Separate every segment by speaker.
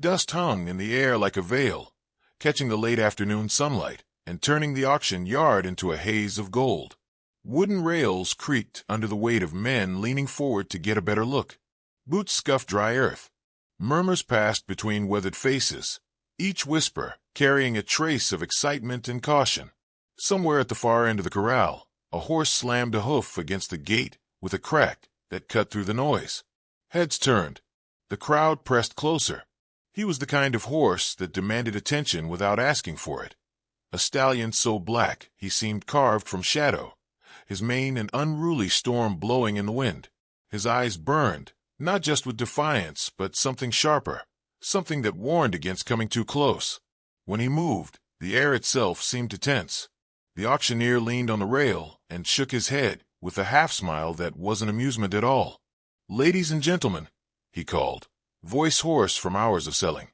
Speaker 1: Dust hung in the air like a veil, catching the late afternoon sunlight and turning the auction yard into a haze of gold. Wooden rails creaked under the weight of men leaning forward to get a better look. Boots scuffed dry earth. Murmurs passed between weathered faces, each whisper carrying a trace of excitement and caution. Somewhere at the far end of the corral, a horse slammed a hoof against the gate with a crack that cut through the noise. Heads turned. The crowd pressed closer. He was the kind of horse that demanded attention without asking for it. A stallion so black he seemed carved from shadow, his mane an unruly storm blowing in the wind. His eyes burned, not just with defiance, but something sharper, something that warned against coming too close. When he moved, the air itself seemed to tense. The auctioneer leaned on the rail and shook his head with a half-smile that wasn't amusement at all. "Ladies and gentlemen," he called, voice hoarse from hours of selling.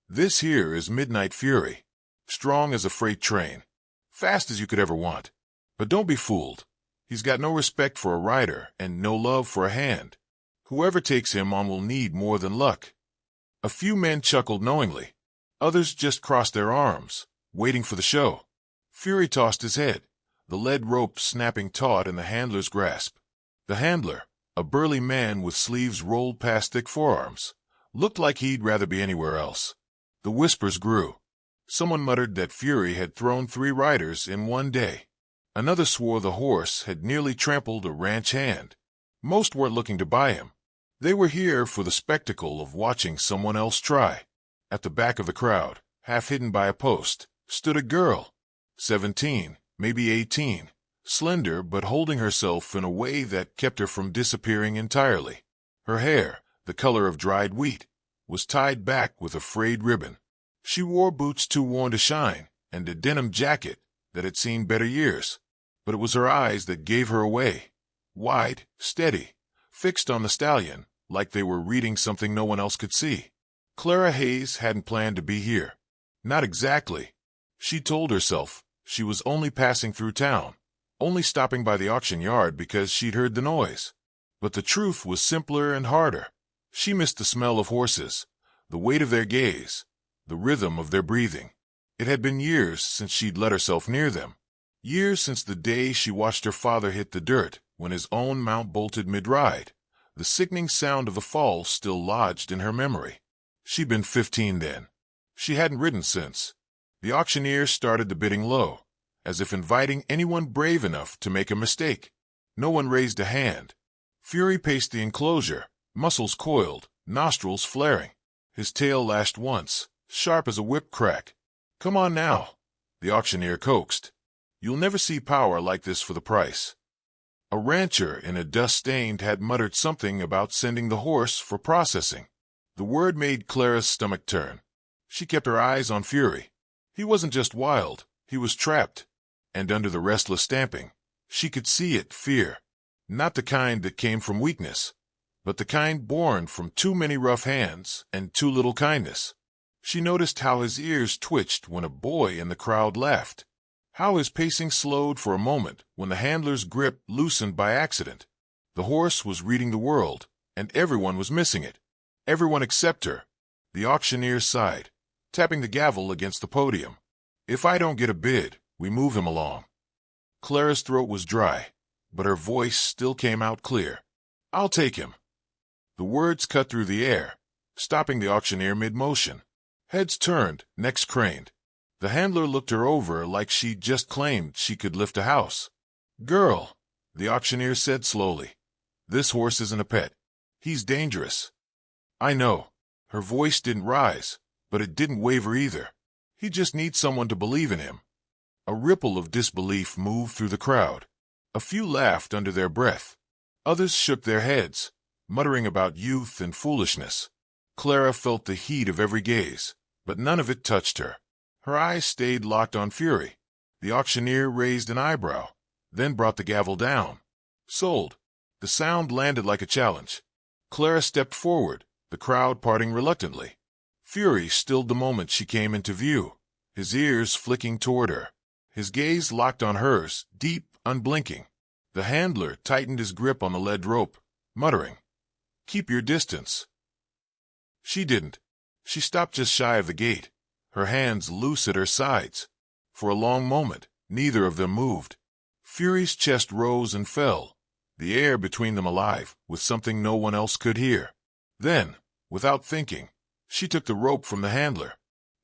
Speaker 1: "This here is Midnight Fury, strong as a freight train, fast as you could ever want. But don't be fooled. He's got no respect for a rider and no love for a hand. Whoever takes him on will need more than luck." A few men chuckled knowingly. Others just crossed their arms, waiting for the show. Fury tossed his head, the lead rope snapping taut in the handler's grasp. The handler, a burly man with sleeves rolled past thick forearms, looked like he'd rather be anywhere else. The whispers grew. Someone muttered that Fury had thrown 3 riders in one day. Another swore the horse had nearly trampled a ranch hand. Most weren't looking to buy him. They were here for the spectacle of watching someone else try. At the back of the crowd, half hidden by a post, stood a girl, 17, maybe 18, slender but holding herself in a way that kept her from disappearing entirely. Her hair, the color of dried wheat, was tied back with a frayed ribbon. She wore boots too worn to shine and a denim jacket that had seen better years. But it was her eyes that gave her away. Wide, steady, fixed on the stallion, like they were reading something no one else could see. Clara Hayes hadn't planned to be here. Not exactly. She told herself she was only passing through town, only stopping by the auction yard because she'd heard the noise. But the truth was simpler and harder. She missed the smell of horses, the weight of their gaze, the rhythm of their breathing. It had been years since she'd let herself near them. Years since the day she watched her father hit the dirt when his own mount bolted mid-ride. The sickening sound of the fall still lodged in her memory. She'd been 15 then. She hadn't ridden since. The auctioneer started the bidding low, as if inviting anyone brave enough to make a mistake. No one raised a hand. Fury paced the enclosure, muscles coiled, nostrils flaring. His tail lashed once, sharp as a whip crack. "Come on now," the auctioneer coaxed. "You'll never see power like this for the price." A rancher in a dust-stained hat muttered something about sending the horse for processing. The word made Clara's stomach turn. She kept her eyes on Fury. He wasn't just wild, he was trapped. And under the restless stamping, she could see it, fear. Not the kind that came from weakness, but the kind born from too many rough hands and too little kindness. She noticed how his ears twitched when a boy in the crowd laughed, how his pacing slowed for a moment when the handler's grip loosened by accident. The horse was reading the world, and everyone was missing it. Everyone except her. The auctioneer sighed, tapping the gavel against the podium. "If I don't get a bid, we move him along." Clara's throat was dry, but her voice still came out clear. "I'll take him." The words cut through the air, stopping the auctioneer mid-motion. Heads turned, necks craned. The handler looked her over like she'd just claimed she could lift a house. "Girl," the auctioneer said slowly, "this horse isn't a pet. He's dangerous." "I know." Her voice didn't rise, but it didn't waver either. "He just needs someone to believe in him." A ripple of disbelief moved through the crowd. A few laughed under their breath. Others shook their heads, muttering about youth and foolishness. Clara felt the heat of every gaze, but none of it touched her. Her eyes stayed locked on Fury. The auctioneer raised an eyebrow, then brought the gavel down. "Sold." The sound landed like a challenge. Clara stepped forward, the crowd parting reluctantly. Fury stilled the moment she came into view, his ears flicking toward her. His gaze locked on hers, deep, unblinking. The handler tightened his grip on the lead rope, muttering, "Keep your distance." She didn't. She stopped just shy of the gate, her hands loose at her sides. For a long moment, neither of them moved. Fury's chest rose and fell, the air between them alive with something no one else could hear. Then, without thinking, she took the rope from the handler.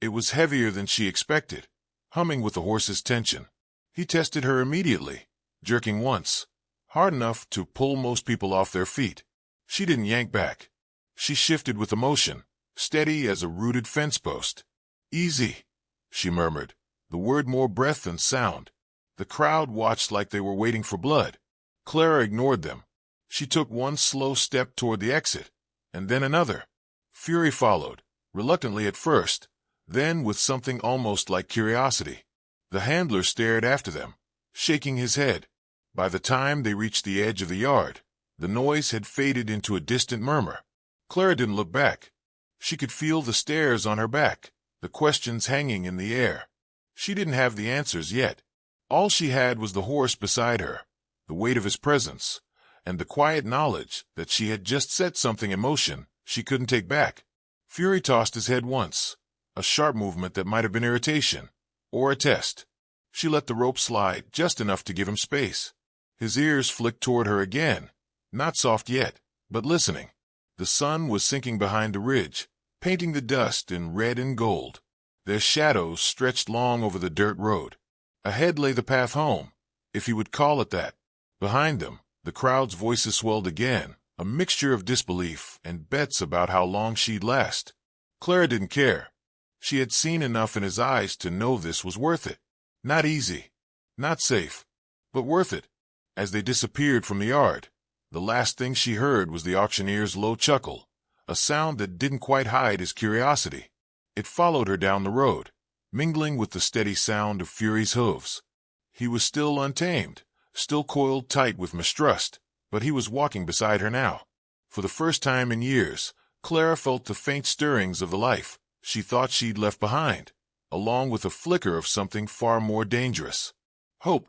Speaker 1: It was heavier than she expected, humming with the horse's tension. He tested her immediately, jerking once, hard enough to pull most people off their feet. She didn't yank back. She shifted with emotion, steady as a rooted fence post. "Easy," she murmured, the word more breath than sound. The crowd watched like they were waiting for blood. Clara ignored them. She took one slow step toward the exit, and then another. Fury followed, reluctantly at first, then with something almost like curiosity. The handler stared after them, shaking his head. By the time they reached the edge of the yard, the noise had faded into a distant murmur. Clara didn't look back. She could feel the stares on her back, the questions hanging in the air. She didn't have the answers yet. All she had was the horse beside her, the weight of his presence, and the quiet knowledge that she had just set something in motion she couldn't take back. Fury tossed his head once, a sharp movement that might have been irritation, or a test. She let the rope slide just enough to give him space. His ears flicked toward her again, not soft yet, but listening. The sun was sinking behind the ridge, painting the dust in red and gold. Their shadows stretched long over the dirt road. Ahead lay the path home, if you would call it that. Behind them, the crowd's voices swelled again, a mixture of disbelief and bets about how long she'd last. Clara didn't care. She had seen enough in his eyes to know this was worth it. Not easy, not safe, but worth it. As they disappeared from the yard, the last thing she heard was the auctioneer's low chuckle, a sound that didn't quite hide his curiosity. It followed her down the road, mingling with the steady sound of Fury's hooves. He was still untamed, still coiled tight with mistrust, but he was walking beside her now. For the first time in years, Clara felt the faint stirrings of the life she thought she'd left behind, along with a flicker of something far more dangerous. Hope.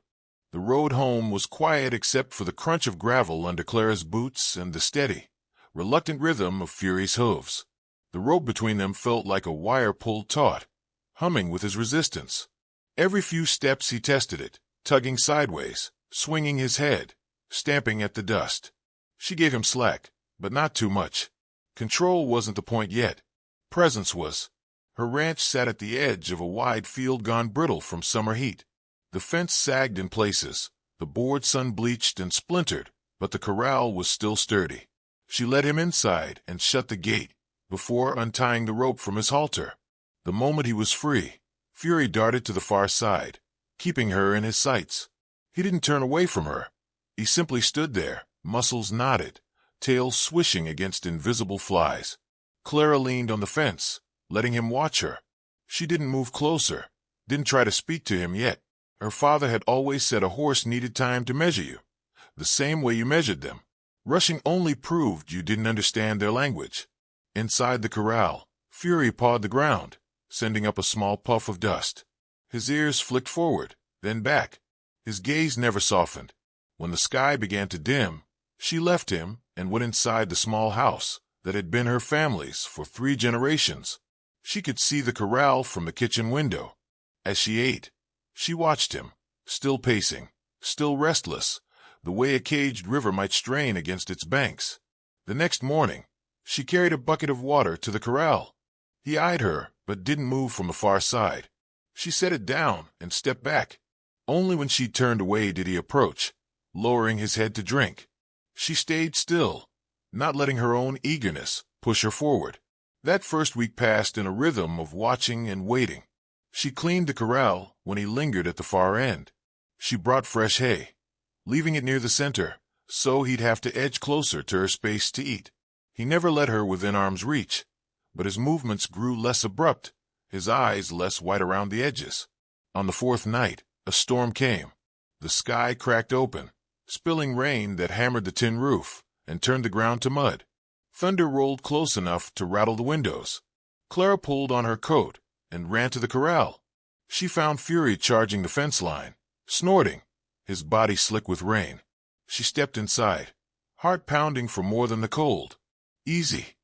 Speaker 1: The road home was quiet except for the crunch of gravel under Clara's boots and the steady, reluctant rhythm of Fury's hooves. The rope between them felt like a wire pulled taut, humming with his resistance. Every few steps he tested it, tugging sideways, swinging his head, stamping at the dust. She gave him slack, but not too much. Control wasn't the point yet. Presence was. Her ranch sat at the edge of a wide field gone brittle from summer heat. The fence sagged in places, the board sun-bleached and splintered, but the corral was still sturdy. She led him inside and shut the gate, before untying the rope from his halter. The moment he was free, Fury darted to the far side, keeping her in his sights. He didn't turn away from her. He simply stood there, muscles knotted, tail swishing against invisible flies. Clara leaned on the fence, letting him watch her. She didn't move closer, didn't try to speak to him yet. Her father had always said a horse needed time to measure you, the same way you measured them. Rushing only proved you didn't understand their language. Inside the corral, Fury pawed the ground, sending up a small puff of dust. His ears flicked forward, then back. His gaze never softened. When the sky began to dim, she left him and went inside the small house that had been her family's for 3 generations. She could see the corral from the kitchen window. As she ate, she watched him, still pacing, still restless, the way a caged river might strain against its banks. The next morning, she carried a bucket of water to the corral. He eyed her, but didn't move from the far side. She set it down and stepped back. Only when she turned away did he approach, lowering his head to drink. She stayed still, not letting her own eagerness push her forward. That first week passed in a rhythm of watching and waiting. She cleaned the corral when he lingered at the far end. She brought fresh hay, leaving it near the center, so he'd have to edge closer to her space to eat. He never let her within arm's reach, but his movements grew less abrupt, his eyes less wide around the edges. On the 4th night, a storm came. The sky cracked open, spilling rain that hammered the tin roof and turned the ground to mud. Thunder rolled close enough to rattle the windows. Clara pulled on her coat and ran to the corral. She found Fury charging the fence line, snorting, his body slick with rain. She stepped inside, heart pounding for more than the cold. "Easy,"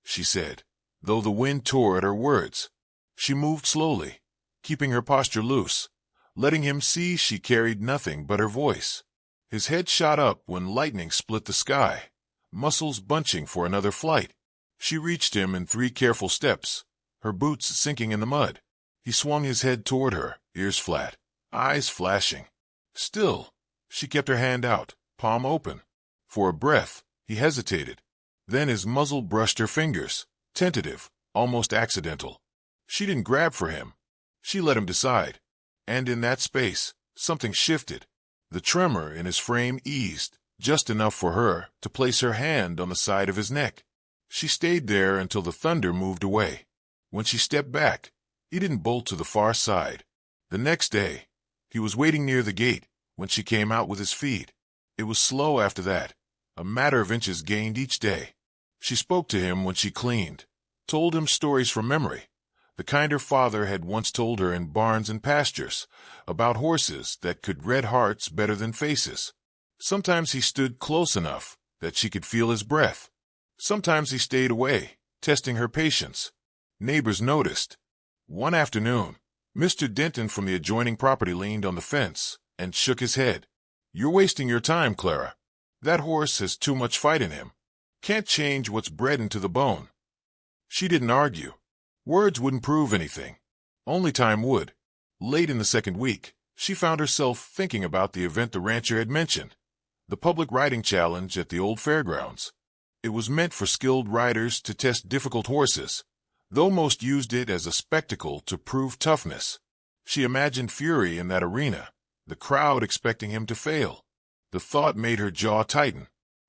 Speaker 1: she said, though the wind tore at her words. She moved slowly, keeping her posture loose, letting him see she carried nothing but her voice. His head shot up when lightning split the sky, muscles bunching for another flight. She reached him in 3 careful steps, her boots sinking in the mud. He swung his head toward her, ears flat, eyes flashing. Still, she kept her hand out, palm open. For a breath, he hesitated. Then his muzzle brushed her fingers, tentative, almost accidental. She didn't grab for him. She let him decide. And in that space, something shifted. The tremor in his frame eased, just enough for her to place her hand on the side of his neck. She stayed there until the thunder moved away. When she stepped back, he didn't bolt to the far side. The next day, he was waiting near the gate when she came out with his feed. It was slow after that, a matter of inches gained each day. She spoke to him when she cleaned, told him stories from memory, the kind her father had once told her in barns and pastures, about horses that could read hearts better than faces. Sometimes he stood close enough that she could feel his breath. Sometimes he stayed away, testing her patience. Neighbors noticed. One afternoon, Mr. Denton from the adjoining property leaned on the fence and shook his head. "You're wasting your time, Clara. That horse has too much fight in him. Can't change what's bred into the bone." She didn't argue. Words wouldn't prove anything. Only time would. Late in the second week, she found herself thinking about the event the rancher had mentioned, the public riding challenge at the old fairgrounds. It was meant for skilled riders to test difficult horses, though most used it as a spectacle to prove toughness. She imagined Fury in that arena, the crowd expecting him to fail. The thought made her jaw tighten.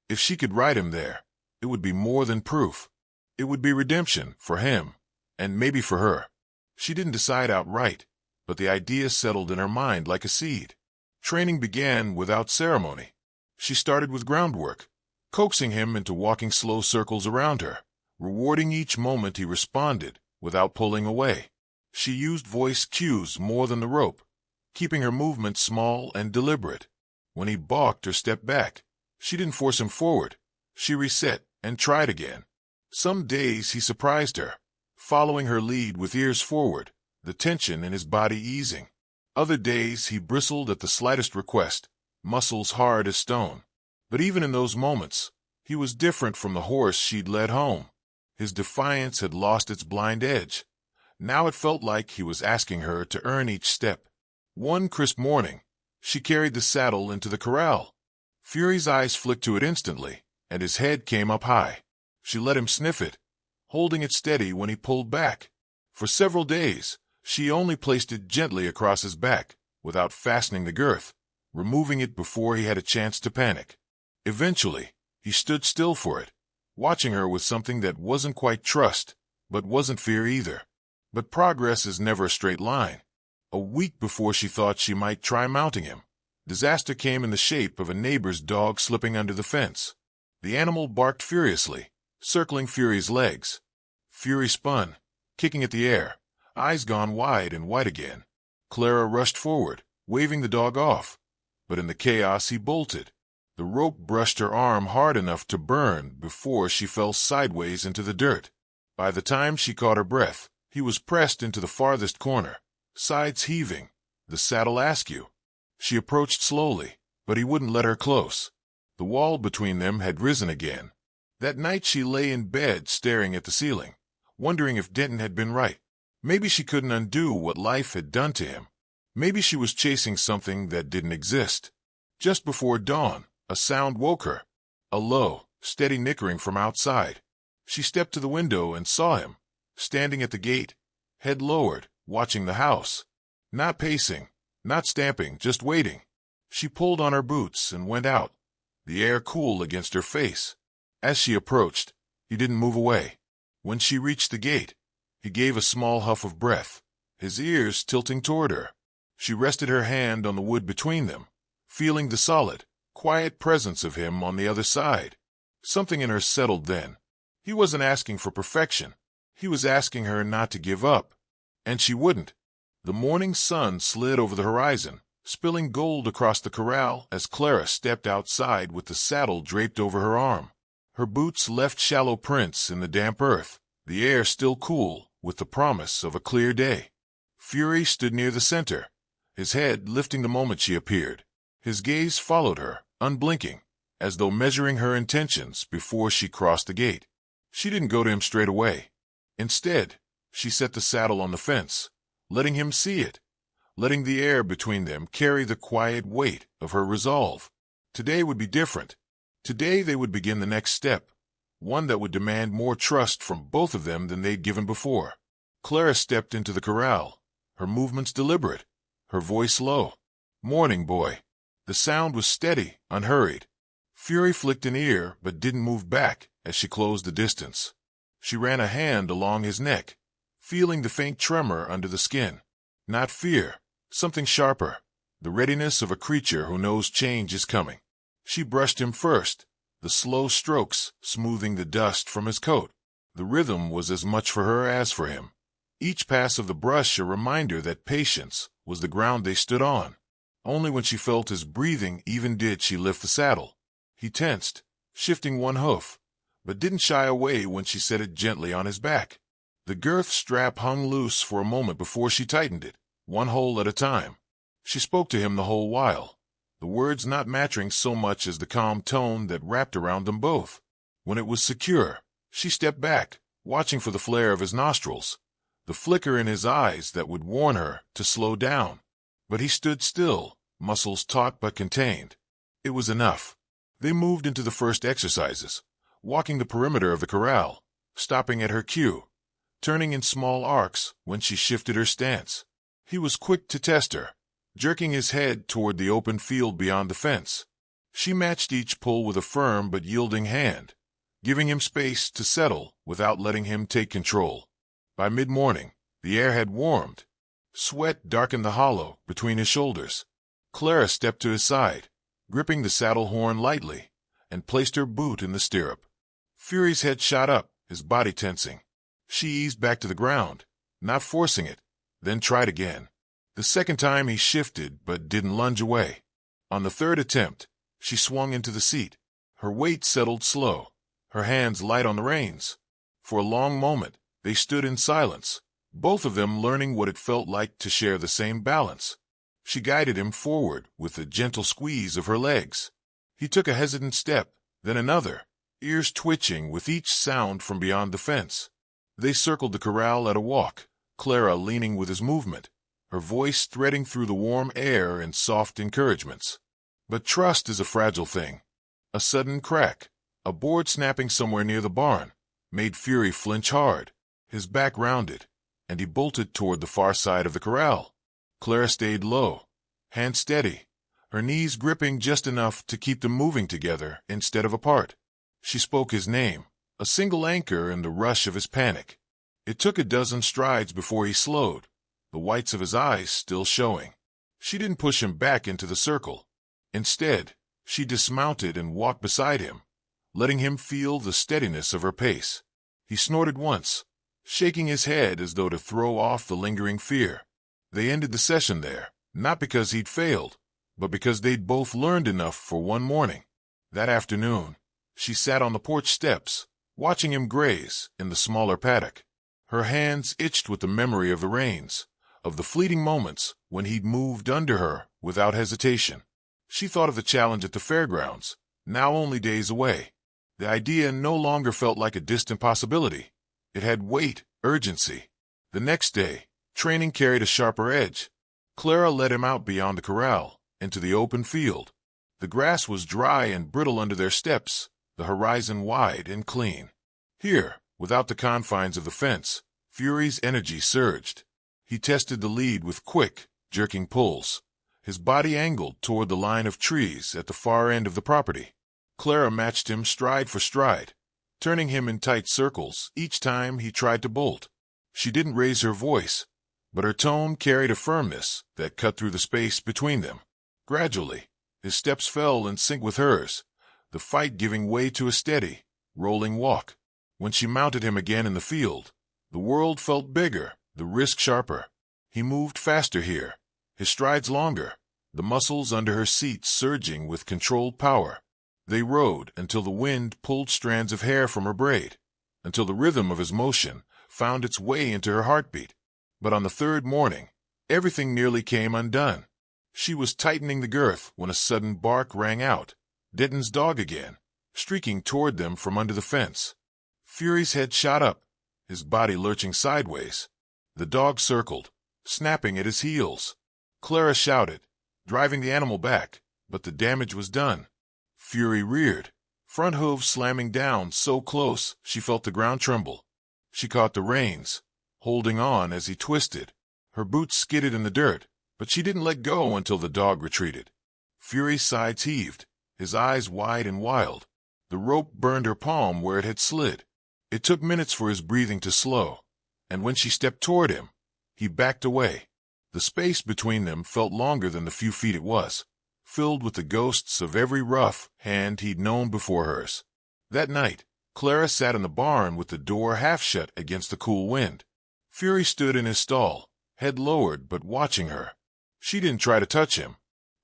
Speaker 1: If she could ride him there, it would be more than proof. It would be redemption for him, and maybe for her. She didn't decide outright, but the idea settled in her mind like a seed. Training began without ceremony. She started with groundwork, coaxing him into walking slow circles around her, rewarding each moment he responded without pulling away. She used voice cues more than the rope, keeping her movements small and deliberate. When he balked or stepped back, she didn't force him forward. She reset and tried again. Some days he surprised her, following her lead with ears forward, the tension in his body easing. Other days he bristled at the slightest request, muscles hard as stone. But even in those moments, he was different from the horse she'd led home. His defiance had lost its blind edge. Now it felt like he was asking her to earn each step. One crisp morning, she carried the saddle into the corral. Fury's eyes flicked to it instantly, and his head came up high. She let him sniff it, holding it steady when he pulled back. For several days, she only placed it gently across his back, without fastening the girth, removing it before he had a chance to panic. Eventually, he stood still for it, watching her with something that wasn't quite trust, but wasn't fear either. But progress is never a straight line. A week before she thought she might try mounting him, disaster came in the shape of a neighbor's dog slipping under the fence. The animal barked furiously, circling Fury's legs. Fury spun, kicking at the air, eyes gone wide and white again. Clara rushed forward, waving the dog off, but in the chaos he bolted. The rope brushed her arm hard enough to burn before she fell sideways into the dirt. By the time she caught her breath, he was pressed into the farthest corner, sides heaving, the saddle askew. She approached slowly, but he wouldn't let her close. The wall between them had risen again. That night she lay in bed staring at the ceiling, wondering if Denton had been right. Maybe she couldn't undo what life had done to him. Maybe she was chasing something that didn't exist. Just before dawn, a sound woke her, a low, steady nickering from outside. She stepped to the window and saw him, standing at the gate, head lowered, watching the house. Not pacing, not stamping, just waiting. She pulled on her boots and went out, the air cool against her face. As she approached, he didn't move away. When she reached the gate, he gave a small huff of breath, his ears tilting toward her. She rested her hand on the wood between them, feeling the solid, quiet presence of him on the other side. Something in her settled then. He wasn't asking for perfection. He was asking her not to give up. And she wouldn't. The morning sun slid over the horizon, spilling gold across the corral as Clara stepped outside with the saddle draped over her arm. Her boots left shallow prints in the damp earth, the air still cool with the promise of a clear day. Fury stood near the center, his head lifting the moment she appeared. His gaze followed her, unblinking, as though measuring her intentions before she crossed the gate. She didn't go to him straight away. Instead, she set the saddle on the fence, letting him see it, letting the air between them carry the quiet weight of her resolve. Today would be different. Today they would begin the next step, one that would demand more trust from both of them than they'd given before. Clara stepped into the corral, her movements deliberate, her voice low. "Morning, boy." The sound was steady, unhurried. Fury flicked an ear but didn't move back as she closed the distance. She ran a hand along his neck, feeling the faint tremor under the skin. Not fear, something sharper, the readiness of a creature who knows change is coming. She brushed him first, the slow strokes smoothing the dust from his coat. The rhythm was as much for her as for him, each pass of the brush a reminder that patience was the ground they stood on. Only when she felt his breathing even did she lift the saddle. He tensed, shifting one hoof, but didn't shy away when she set it gently on his back. The girth strap hung loose for a moment before she tightened it, one hole at a time. She spoke to him the whole while, the words not matching so much as the calm tone that wrapped around them both. When it was secure, she stepped back, watching for the flare of his nostrils, the flicker in his eyes that would warn her to slow down. But he stood still, muscles taut but contained. It was enough. They moved into the first exercises, walking the perimeter of the corral, stopping at her cue, turning in small arcs when she shifted her stance. He was quick to test her, jerking his head toward the open field beyond the fence. She matched each pull with a firm but yielding hand, giving him space to settle without letting him take control. By mid-morning, the air had warmed. Sweat darkened the hollow between his shoulders. Clara stepped to his side, gripping the saddle horn lightly, and placed her boot in the stirrup. Fury's head shot up, his body tensing. She eased back to the ground, not forcing it, then tried again. The second time he shifted but didn't lunge away. On the third attempt, she swung into the seat. Her weight settled slow, her hands light on the reins. For a long moment, they stood in silence, both of them learning what it felt like to share the same balance. She guided him forward with a gentle squeeze of her legs. He took a hesitant step, then another, ears twitching with each sound from beyond the fence. They circled the corral at a walk, Clara leaning with his movement, her voice threading through the warm air in soft encouragements. But trust is a fragile thing. A sudden crack, a board snapping somewhere near the barn, made Fury flinch hard, his back rounded, and he bolted toward the far side of the corral. Clara stayed low, hand steady, her knees gripping just enough to keep them moving together instead of apart. She spoke his name, a single anchor in the rush of his panic. It took a dozen strides before he slowed, the whites of his eyes still showing. She didn't push him back into the circle. Instead, she dismounted and walked beside him, letting him feel the steadiness of her pace. He snorted once, shaking his head as though to throw off the lingering fear. They ended the session there, not because he'd failed, but because they'd both learned enough for one morning. That afternoon, she sat on the porch steps, watching him graze in the smaller paddock. Her hands itched with the memory of the reins, of the fleeting moments when he'd moved under her without hesitation. She thought of the challenge at the fairgrounds, now only days away. The idea no longer felt like a distant possibility. It had weight, urgency. The next day, training carried a sharper edge. Clara led him out beyond the corral, into the open field. The grass was dry and brittle under their steps, the horizon wide and clean. Here, without the confines of the fence, Fury's energy surged. He tested the lead with quick, jerking pulls, his body angled toward the line of trees at the far end of the property. Clara matched him stride for stride, turning him in tight circles each time he tried to bolt. She didn't raise her voice, but her tone carried a firmness that cut through the space between them. Gradually, his steps fell in sync with hers, the fight giving way to a steady, rolling walk. When she mounted him again in the field, the world felt bigger, the risk sharper. He moved faster here, his strides longer, the muscles under her seat surging with controlled power. They rode until the wind pulled strands of hair from her braid, until the rhythm of his motion found its way into her heartbeat. But on the third morning, everything nearly came undone. She was tightening the girth when a sudden bark rang out. Denton's dog again, streaking toward them from under the fence. Fury's head shot up, his body lurching sideways. The dog circled, snapping at his heels. Clara shouted, driving the animal back, but the damage was done. Fury reared, front hooves slamming down so close she felt the ground tremble. She caught the reins, holding on as he twisted. Her boots skidded in the dirt, but she didn't let go until the dog retreated. Fury's sides heaved, his eyes wide and wild. The rope burned her palm where it had slid. It took minutes for his breathing to slow, and when she stepped toward him, he backed away. The space between them felt longer than the few feet it was, filled with the ghosts of every rough hand he'd known before hers. That night, Clara sat in the barn with the door half shut against the cool wind. Fury stood in his stall, head lowered but watching her. She didn't try to touch him.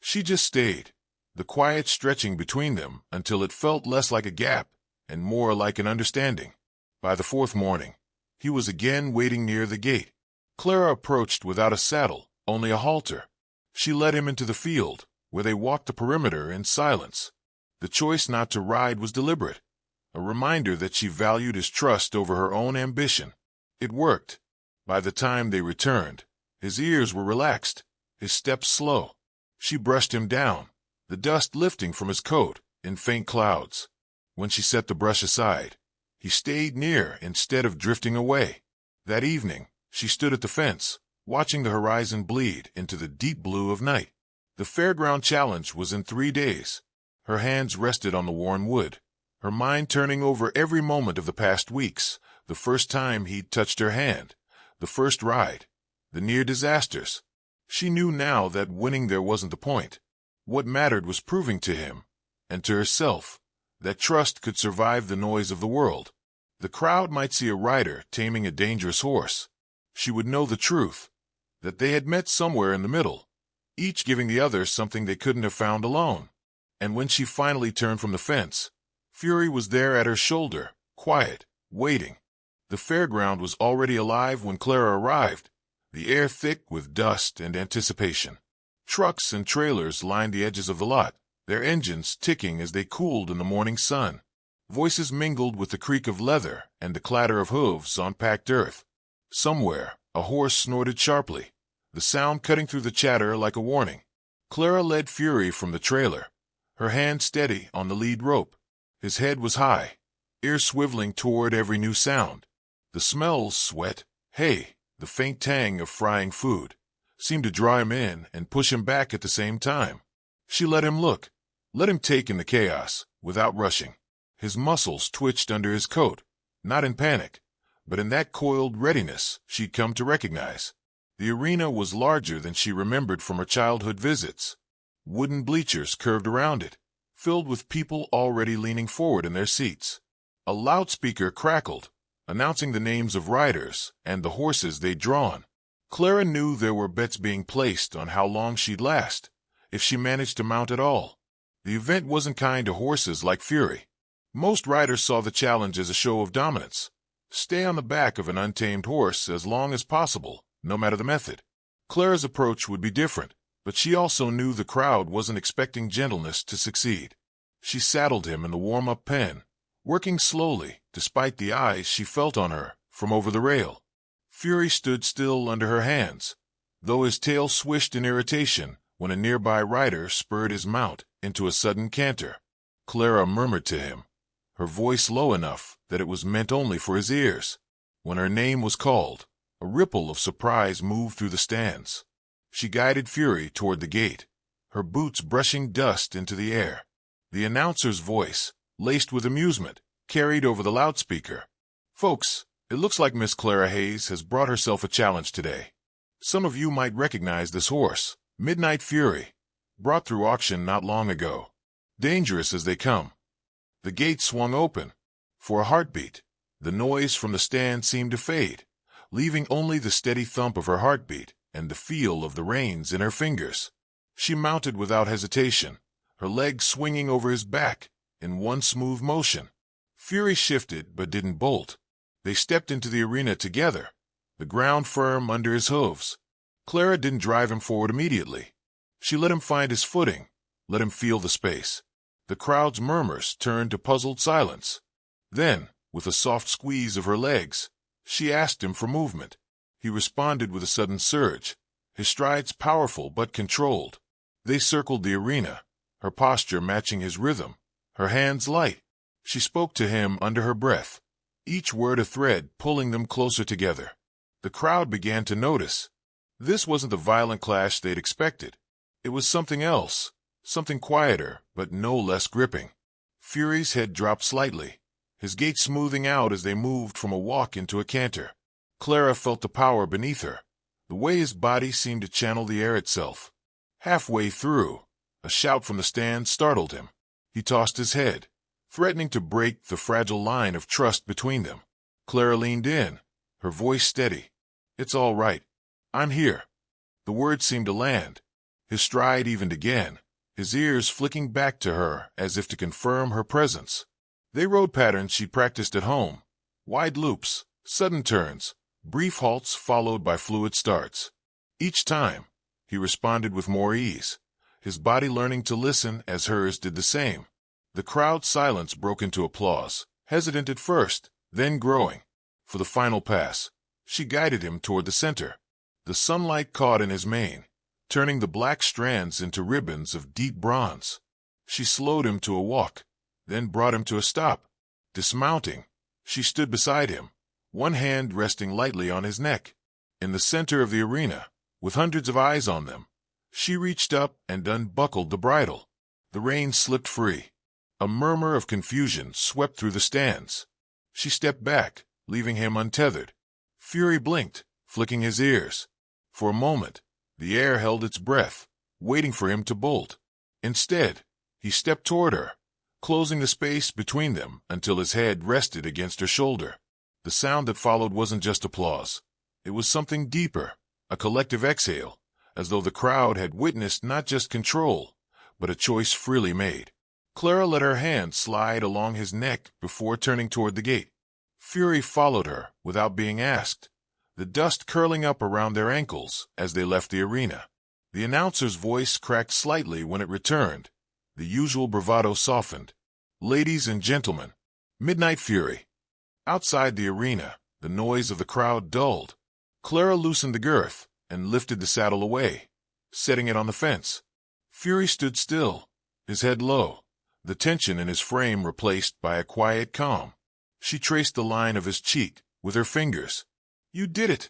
Speaker 1: She just stayed, the quiet stretching between them until it felt less like a gap and more like an understanding. By the fourth morning, he was again waiting near the gate. Clara approached without a saddle, only a halter. She led him into the field, where they walked the perimeter in silence. The choice not to ride was deliberate, a reminder that she valued his trust over her own ambition. It worked. By the time they returned, his ears were relaxed, his steps slow. She brushed him down, the dust lifting from his coat in faint clouds. When she set the brush aside, he stayed near instead of drifting away. That evening, she stood at the fence, watching the horizon bleed into the deep blue of night. The fairground challenge was in 3 days. Her hands rested on the worn wood, her mind turning over every moment of the past weeks, the first time he'd touched her hand, the first ride, the near disasters. She knew now that winning there wasn't the point. What mattered was proving to him, and to herself, that trust could survive the noise of the world. The crowd might see a rider taming a dangerous horse. She would know the truth, that they had met somewhere in the middle, each giving the other something they couldn't have found alone. And when she finally turned from the fence, Fury was there at her shoulder, quiet, waiting. The fairground was already alive when Clara arrived, the air thick with dust and anticipation. Trucks and trailers lined the edges of the lot, their engines ticking as they cooled in the morning sun. Voices mingled with the creak of leather and the clatter of hooves on packed earth. Somewhere, a horse snorted sharply, the sound cutting through the chatter like a warning. Clara led Fury from the trailer, her hand steady on the lead rope. His head was high, ears swiveling toward every new sound. The smells, sweat, hay, the faint tang of frying food, seemed to draw him in and push him back at the same time. She let him look, let him take in the chaos, without rushing. His muscles twitched under his coat, not in panic, but in that coiled readiness she'd come to recognize. The arena was larger than she remembered from her childhood visits. Wooden bleachers curved around it, filled with people already leaning forward in their seats. A loudspeaker crackled, announcing the names of riders and the horses they'd drawn. Clara knew there were bets being placed on how long she'd last, if she managed to mount at all. The event wasn't kind to horses like Fury. Most riders saw the challenge as a show of dominance. Stay on the back of an untamed horse as long as possible, no matter the method. Clara's approach would be different, but she also knew the crowd wasn't expecting gentleness to succeed. She saddled him in the warm-up pen, working slowly, despite the eyes she felt on her from over the rail. Fury stood still under her hands, though his tail swished in irritation when a nearby rider spurred his mount into a sudden canter. Clara murmured to him, her voice low enough that it was meant only for his ears. When her name was called, a ripple of surprise moved through the stands. She guided Fury toward the gate, her boots brushing dust into the air. The announcer's voice, laced with amusement, carried over the loudspeaker. "Folks, it looks like Miss Clara Hayes has brought herself a challenge today. Some of you might recognize this horse, Midnight Fury, brought through auction not long ago. Dangerous as they come." The gate swung open. For a heartbeat, the noise from the stand seemed to fade, leaving only the steady thump of her heartbeat and the feel of the reins in her fingers. She mounted without hesitation, her legs swinging over his back in one smooth motion. Fury shifted but didn't bolt. They stepped into the arena together, the ground firm under his hooves. Clara didn't drive him forward immediately. She let him find his footing, let him feel the space. The crowd's murmurs turned to puzzled silence. Then, with a soft squeeze of her legs, she asked him for movement. He responded with a sudden surge, his strides powerful but controlled. They circled the arena, her posture matching his rhythm, her hands light. She spoke to him under her breath, each word a thread pulling them closer together. The crowd began to notice. This wasn't the violent clash they'd expected. It was something else, something quieter, but no less gripping. Fury's head dropped slightly, his gait smoothing out as they moved from a walk into a canter. Clara felt the power beneath her, the way his body seemed to channel the air itself. Halfway through, a shout from the stand startled him. He tossed his head, threatening to break the fragile line of trust between them. Clara leaned in, her voice steady. "It's all right. I'm here." The words seemed to land. His stride evened again, his ears flicking back to her as if to confirm her presence. They rode patterns she practiced at home. Wide loops, sudden turns, brief halts followed by fluid starts. Each time, he responded with more ease, his body learning to listen as hers did the same. The crowd's silence broke into applause, hesitant at first, then growing. For the final pass, she guided him toward the center. The sunlight caught in his mane, turning the black strands into ribbons of deep bronze. She slowed him to a walk, then brought him to a stop. Dismounting, she stood beside him, one hand resting lightly on his neck. In the center of the arena, with hundreds of eyes on them, she reached up and unbuckled the bridle. The reins slipped free. A murmur of confusion swept through the stands. She stepped back, leaving him untethered. Fury blinked, flicking his ears. For a moment, the air held its breath, waiting for him to bolt. Instead, he stepped toward her, closing the space between them until his head rested against her shoulder. The sound that followed wasn't just applause. It was something deeper, a collective exhale, as though the crowd had witnessed not just control, but a choice freely made. Clara let her hand slide along his neck before turning toward the gate. Fury followed her without being asked, the dust curling up around their ankles as they left the arena. The announcer's voice cracked slightly when it returned. The usual bravado softened. "Ladies and gentlemen, Midnight Fury." Outside the arena, the noise of the crowd dulled. Clara loosened the girth and lifted the saddle away, setting it on the fence. Fury stood still, his head low, the tension in his frame replaced by a quiet calm. She traced the line of his cheek with her fingers. "You did it,"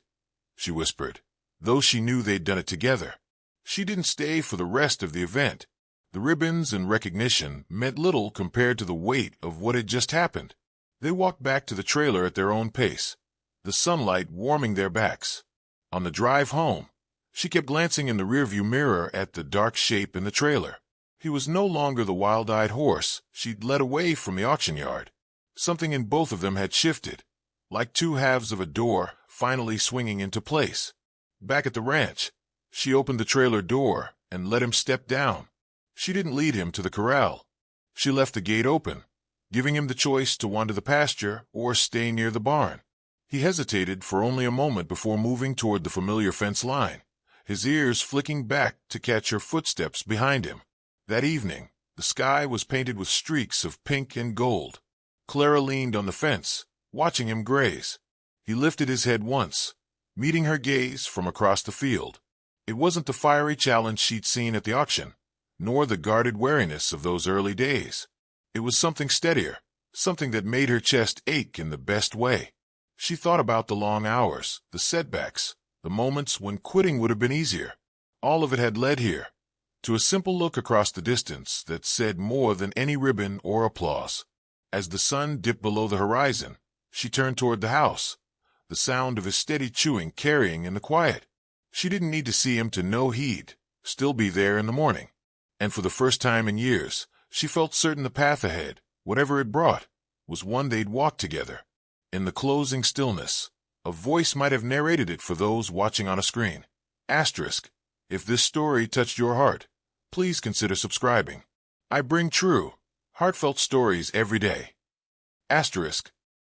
Speaker 1: she whispered, though she knew they'd done it together. She didn't stay for the rest of the event. The ribbons and recognition meant little compared to the weight of what had just happened. They walked back to the trailer at their own pace, the sunlight warming their backs. On the drive home, she kept glancing in the rearview mirror at the dark shape in the trailer. He was no longer the wild-eyed horse she'd led away from the auction yard. Something in both of them had shifted, like two halves of a door finally swinging into place. Back at the ranch, she opened the trailer door and let him step down. She didn't lead him to the corral. She left the gate open, giving him the choice to wander the pasture or stay near the barn. He hesitated for only a moment before moving toward the familiar fence line, his ears flicking back to catch her footsteps behind him. That evening, the sky was painted with streaks of pink and gold. Clara leaned on the fence, watching him graze. He lifted his head once, meeting her gaze from across the field. It wasn't the fiery challenge she'd seen at the auction, nor the guarded wariness of those early days. It was something steadier, something that made her chest ache in the best way. She thought about the long hours, the setbacks, the moments when quitting would have been easier. All of it had led here, to a simple look across the distance that said more than any ribbon or applause. As the sun dipped below the horizon, she turned toward the house, the sound of his steady chewing carrying in the quiet. She didn't need to see him to know he'd still be there in the morning. And for the first time in years, she felt certain the path ahead, whatever it brought, was one they'd walk together. In the closing stillness, a voice might have narrated it for those watching on a screen. Asterisk, if this story touched your heart, please consider subscribing. I bring true, heartfelt stories every day. Asterisk,